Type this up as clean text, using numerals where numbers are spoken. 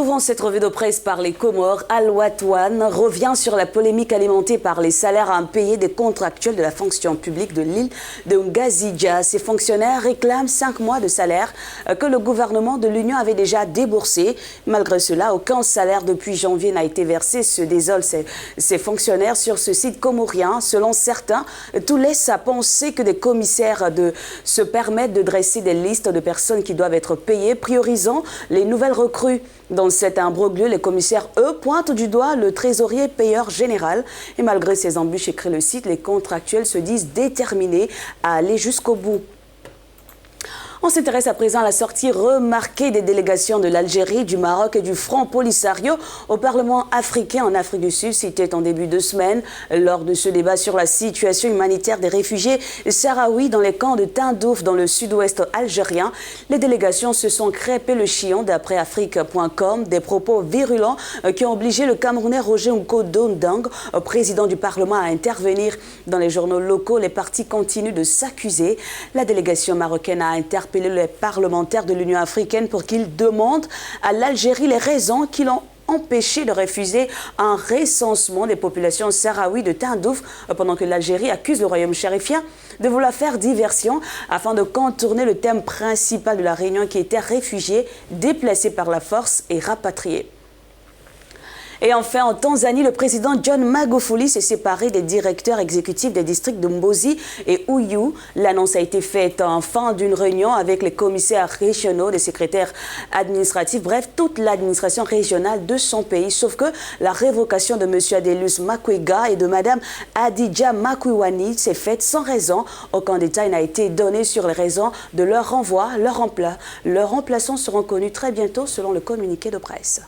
Ouvrons cette revue de presse par les Comores. Al-Watouane revient sur la polémique alimentée par les salaires impayés des contractuels de la fonction publique de l'île de Ngazidja. Ces fonctionnaires réclament 5 mois de salaire que le gouvernement de l'Union avait déjà déboursé. Malgré cela, aucun salaire depuis janvier n'a été versé, se désolent ces fonctionnaires sur ce site comorien. Selon certains, tout laisse à penser que des commissaires se permettent de dresser des listes de personnes qui doivent être payées, priorisant les nouvelles recrues. Dans cet imbroglio, les commissaires, eux, pointent du doigt le trésorier payeur général. Et malgré ces embûches, écrit le site, les contractuels se disent déterminés à aller jusqu'au bout. On s'intéresse à présent à la sortie remarquée des délégations de l'Algérie, du Maroc et du Front Polisario au Parlement africain en Afrique du Sud. C'était en début de semaine lors de ce débat sur la situation humanitaire des réfugiés sahraouis dans les camps de Tindouf dans le sud-ouest algérien. Les délégations se sont crêpées le chignon d'après Afrique.com, des propos virulents qui ont obligé le Camerounais Roger Nkodondang, président du Parlement, à intervenir. Dans les journaux locaux, les partis continuent de s'accuser. La délégation marocaine a interpellé les parlementaires de l'Union africaine pour qu'ils demandent à l'Algérie les raisons qui l'ont empêché de refuser un recensement des populations sahraouies de Tindouf, pendant que l'Algérie accuse le royaume chérifien de vouloir faire diversion afin de contourner le thème principal de la réunion qui était réfugiés, déplacés par la force et rapatriés. Et enfin, en Tanzanie, le président John Magufuli s'est séparé des directeurs exécutifs des districts de Mbozi et Uyu. L'annonce a été faite en fin d'une réunion avec les commissaires régionaux, les secrétaires administratifs, bref, toute l'administration régionale de son pays. Sauf que la révocation de M. Adelus Makwega et de Mme Adidja Makwiwani s'est faite sans raison. Aucun détail n'a été donné sur les raisons de leur renvoi. Leurs remplaçants seront connus très bientôt selon le communiqué de presse.